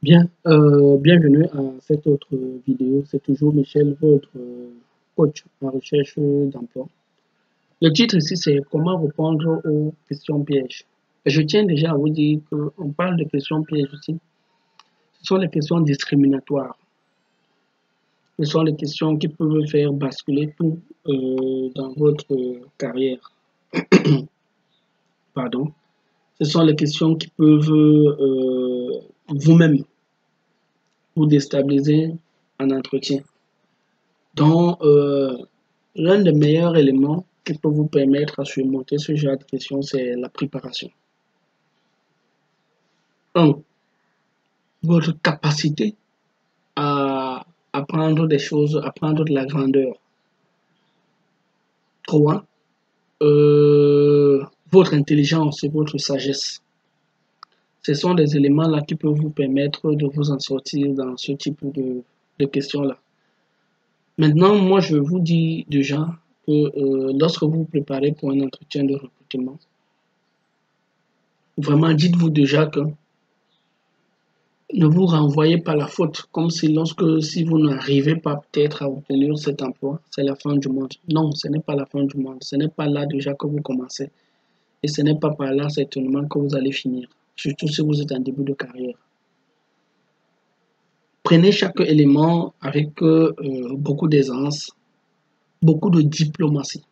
Bien, bienvenue à cette autre vidéo. C'est toujours Michel, votre coach en recherche d'emploi. Le titre ici, c'est comment répondre aux questions pièges. Et je tiens déjà à vous dire qu'on parle de questions pièges ici. Ce sont les questions discriminatoires. Ce sont les questions qui peuvent faire basculer tout dans votre carrière. Pardon. Ce sont les questions qui peuvent vous-même vous déstabiliser en entretien. Donc, l'un des meilleurs éléments qui peut vous permettre à surmonter ce genre de questions, c'est la préparation. 1. Votre capacité à apprendre des choses, à prendre de la grandeur. 3. Votre intelligence et votre sagesse. Ce sont des éléments-là qui peuvent vous permettre de vous en sortir dans ce type de questions-là. Maintenant, moi, je vous dis déjà que lorsque vous vous préparez pour un entretien de recrutement, vraiment, dites-vous déjà que ne vous renvoyez pas la faute, comme si si vous n'arrivez pas peut-être à obtenir cet emploi, c'est la fin du monde. Non, ce n'est pas la fin du monde. Ce n'est pas là déjà que vous commencez. Et ce n'est pas par là certainement que vous allez finir, surtout si vous êtes en début de carrière. Prenez chaque élément avec beaucoup d'aisance, beaucoup de diplomatie.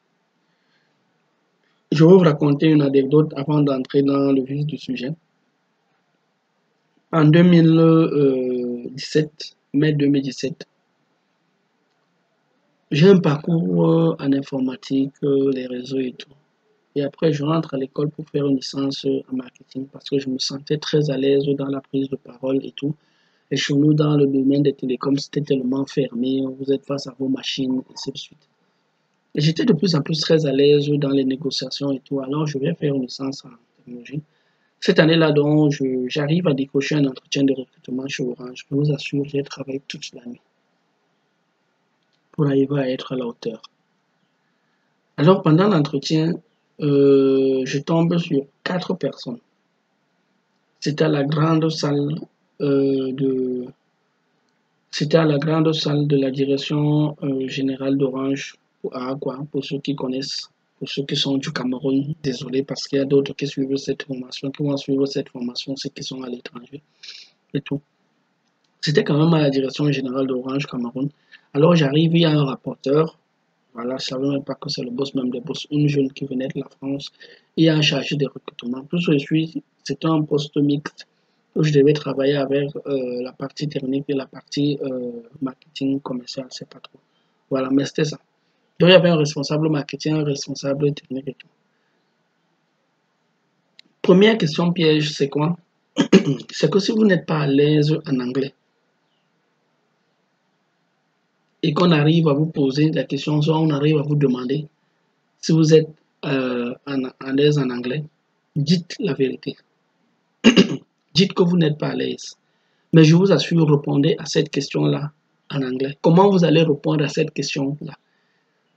Je vais vous raconter une anecdote avant d'entrer dans le vif du sujet. En 2017, mai 2017, j'ai un parcours en informatique, les réseaux et tout. Et après, je rentre à l'école pour faire une licence en marketing parce que je me sentais très à l'aise dans la prise de parole et tout. Et chez nous, dans le domaine des télécoms, c'était tellement fermé, vous êtes face à vos machines, et ainsi de suite. Et j'étais de plus en plus très à l'aise dans les négociations et tout. Alors, je vais faire une licence en technologie. Cette année-là, donc, j'arrive à décrocher un entretien de recrutement chez Orange. Je vous assure, j'ai travaillé toute la nuit pour arriver à être à la hauteur. Alors, pendant l'entretien, je tombe sur 4 personnes. C'était à la grande salle de C'était à la grande salle de la direction générale d'Orange à Aqua, pour ceux qui connaissent, pour ceux qui sont du Cameroun. Désolé, parce qu'il y a d'autres qui suivent cette formation, qui vont suivre cette formation, ceux qui sont à l'étranger et tout. C'était quand même à la direction générale d'Orange Cameroun. Alors j'arrive, il y a un rapporteur. Voilà, je ne savais même pas que c'est le boss même des boss, une jeune qui venait de la France. Il y a un chargé de recrutement. Plus je suis, c'était un poste mixte où je devais travailler avec la partie technique et la partie marketing commercial, c'est pas trop. Voilà, mais c'était ça. Donc il y avait un responsable marketing, un responsable technique et tout. Première question piège, c'est quoi? C'est que si vous n'êtes pas à l'aise en anglais et qu'on arrive à vous poser la question, soit on arrive à vous demander si vous êtes à l'aise en anglais, dites la vérité. Dites que vous n'êtes pas à l'aise. Mais je vous assure, répondez à cette question-là en anglais. Comment vous allez répondre à cette question-là?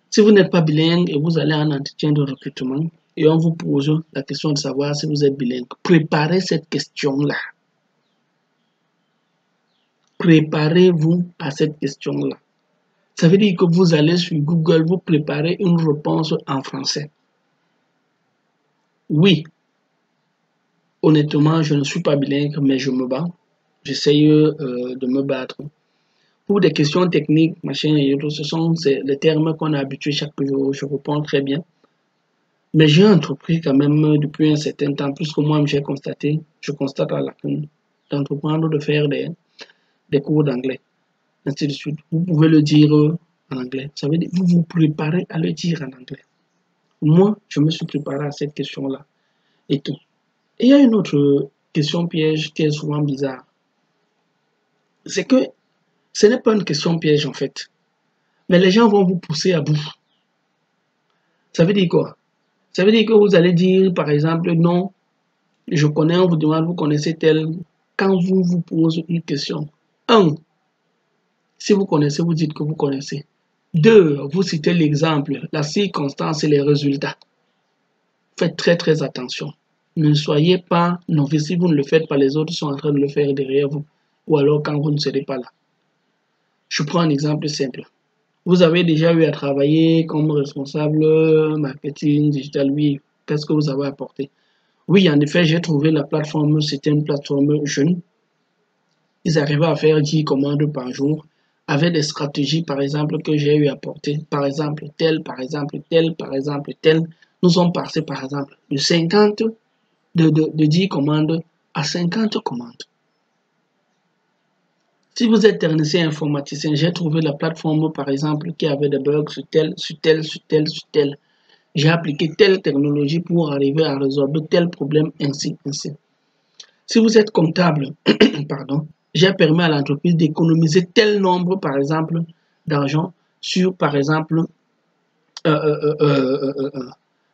Si vous n'êtes pas bilingue et vous allez à un entretien de recrutement et on vous pose la question de savoir si vous êtes bilingue, préparez cette question-là. Préparez-vous à cette question-là. Ça veut dire que vous allez sur Google, vous préparez une réponse en français. Oui, honnêtement, je ne suis pas bilingue, mais je me bats. J'essaye de me battre. Pour des questions techniques, machin et autres, ce sont les termes qu'on a habitués chaque jour. Je réponds très bien. Mais j'ai entrepris quand même depuis un certain temps, puisque moi je constate à la fin d'entreprendre de faire des cours d'anglais, ainsi de suite. Vous pouvez le dire en anglais. Ça veut dire vous vous préparez à le dire en anglais. Moi, je me suis préparé à cette question-là et tout. Et il y a une autre question piège qui est souvent bizarre. C'est que ce n'est pas une question piège en fait. Mais les gens vont vous pousser à bout. Ça veut dire quoi? Ça veut dire que vous allez dire, par exemple, non, je connais, on vous demande, vous connaissez tel. Quand vous pose une question, 1, si vous connaissez, vous dites que vous connaissez. 2, vous citez l'exemple, la circonstance et les résultats. Faites très très attention. Ne soyez pas novice. Si vous ne le faites pas, les autres sont en train de le faire derrière vous. ou alors quand vous ne serez pas là. Je prends un exemple simple. Vous avez déjà eu à travailler comme responsable marketing digital, oui. Qu'est-ce que vous avez apporté? Oui, en effet, j'ai trouvé la plateforme, c'était une plateforme jeune. Ils arrivaient à faire 10 commandes par jour avec des stratégies, par exemple, que j'ai eu à porter. Par exemple, tel, par exemple, tel, par exemple, tel. Nous sommes passés, par exemple, de 50, de 10 commandes à 50 commandes. Si vous êtes technicien informaticien, j'ai trouvé la plateforme, par exemple, qui avait des bugs sur tel, sur tel, sur tel, sur tel. J'ai appliqué telle technologie pour arriver à résoudre tel problème, ainsi, ainsi. Si vous êtes comptable, pardon, j'ai permis à l'entreprise d'économiser tel nombre, par exemple, d'argent sur, par exemple, euh, euh, euh, euh, euh, euh,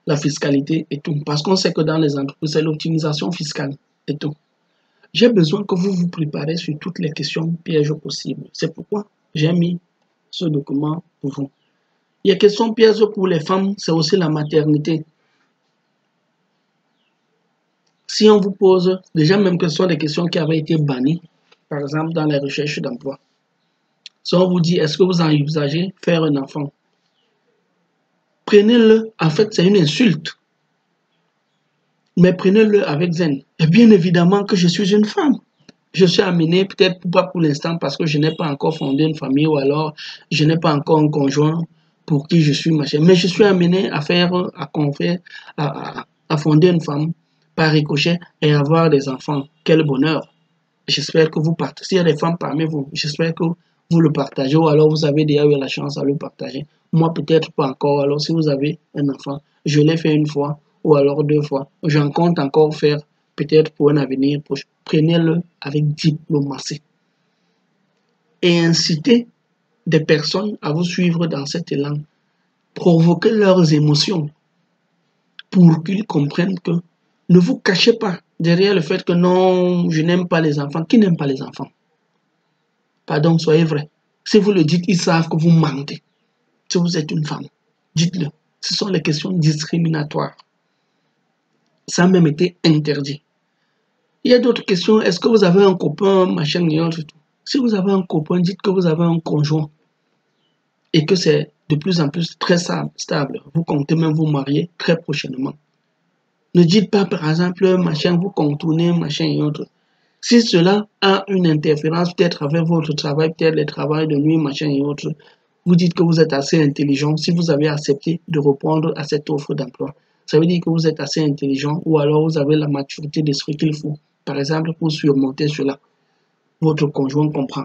la fiscalité et tout. Parce qu'on sait que dans les entreprises, c'est l'optimisation fiscale et tout. J'ai besoin que vous vous préparez sur toutes les questions pièges possibles. C'est pourquoi j'ai mis ce document pour vous. Il y a question piège pour les femmes, c'est aussi la maternité. Si on vous pose, déjà même que ce sont des questions qui avaient été bannies, par exemple dans les recherches d'emploi. Si on vous dit, est-ce que vous envisagez faire un enfant? Prenez-le, en fait c'est une insulte, mais prenez-le avec zen. Et bien évidemment que je suis une femme. Je suis amené, peut-être pas pour l'instant parce que je n'ai pas encore fondé une famille ou alors je n'ai pas encore un conjoint pour qui je suis machin. Mais je suis amené à faire, à fonder une femme par ricochet et avoir des enfants. Quel bonheur! J'espère que vous partagez. S'il y a des femmes parmi vous, j'espère que vous le partagez ou alors vous avez déjà eu la chance à le partager. Moi, peut-être pas encore. Alors, si vous avez un enfant, je l'ai fait une fois ou alors deux fois. J'en compte encore faire peut-être pour un avenir proche. Prenez-le avec diplomatie et incitez des personnes à vous suivre dans cet élan. Provoquez leurs émotions pour qu'ils comprennent que ne vous cachez pas derrière le fait que non, je n'aime pas les enfants. Qui n'aime pas les enfants? Pardon, soyez vrai. Si vous le dites, ils savent que vous mentez. Si vous êtes une femme, dites-le. Ce sont les questions discriminatoires. Ça a même été interdit. Il y a d'autres questions. Est-ce que vous avez un copain, machin et autres? Si vous avez un copain, dites que vous avez un conjoint et que c'est de plus en plus très stable. Vous comptez même vous marier très prochainement. Ne dites pas, par exemple, machin, vous contournez, machin et autres. Si cela a une interférence peut-être avec votre travail, peut-être le travail de nuit, machin et autres, vous dites que vous êtes assez intelligent si vous avez accepté de répondre à cette offre d'emploi. Ça veut dire que vous êtes assez intelligent ou alors vous avez la maturité d'esprit qu'il faut. Par exemple, pour surmonter cela, votre conjoint comprend.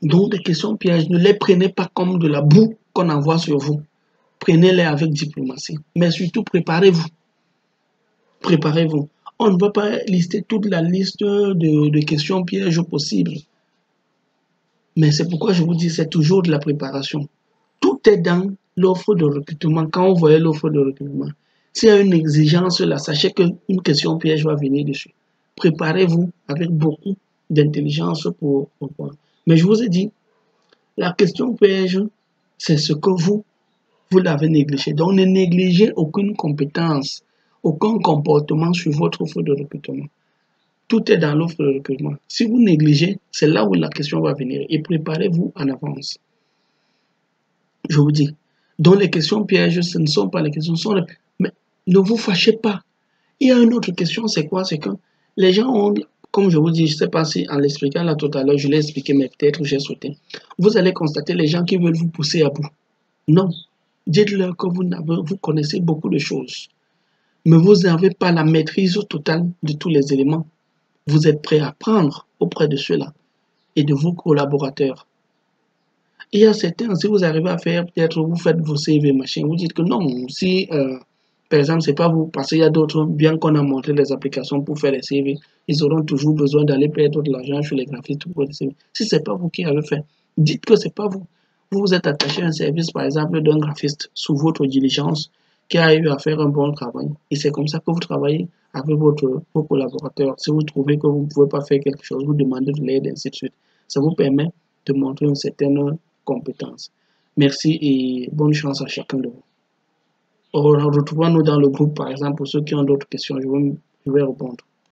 Donc, des questions pièges, ne les prenez pas comme de la boue qu'on envoie sur vous. Prenez-les avec diplomatie. Mais surtout, préparez-vous. Préparez-vous. On ne va pas lister toute la liste de questions pièges possibles. Mais c'est pourquoi je vous dis, c'est toujours de la préparation. Tout est dans l'offre de recrutement. Quand vous voyez l'offre de recrutement, s'il y a une exigence là, sachez qu'une question piège va venir dessus. Préparez-vous avec beaucoup d'intelligence pour voir. Mais je vous ai dit, la question piège, c'est ce que vous l'avez négligé. Donc, ne négligez aucune compétence, aucun comportement sur votre offre de recrutement. Tout est dans l'offre de recrutement. Si vous négligez, c'est là où la question va venir. Et préparez-vous en avance. Je vous dis. Donc, les questions pièges, ce ne sont pas les questions, ce sont les... Mais ne vous fâchez pas. Il y a une autre question, c'est quoi? C'est que les gens ont, comme je vous dis, je ne sais pas si en l'expliquant là tout à l'heure, je l'ai expliqué, mais peut-être j'ai sauté. Vous allez constater les gens qui veulent vous pousser à bout. Non. Dites-leur que vous connaissez beaucoup de choses, mais vous n'avez pas la maîtrise totale de tous les éléments. Vous êtes prêt à apprendre auprès de ceux-là et de vos collaborateurs. Il y a certains, si vous arrivez à faire, peut-être vous faites vos CV, machin, vous dites que non, si par exemple, c'est pas vous, parce qu'il y a d'autres, bien qu'on a montré les applications pour faire les CV, ils auront toujours besoin d'aller perdre de l'argent sur les graphistes pour les CV. Si c'est pas vous qui avez fait, dites que c'est pas vous. Vous vous êtes attaché à un service, par exemple, d'un graphiste sous votre diligence qui a eu à faire un bon travail. Et c'est comme ça que vous travaillez avec vos collaborateurs. Si vous trouvez que vous ne pouvez pas faire quelque chose, vous demandez de l'aide, ainsi de suite. Ça vous permet de montrer une certaine compétence. Merci et bonne chance à chacun de vous. Retrouvons-nous dans le groupe, par exemple, pour ceux qui ont d'autres questions, je vais répondre.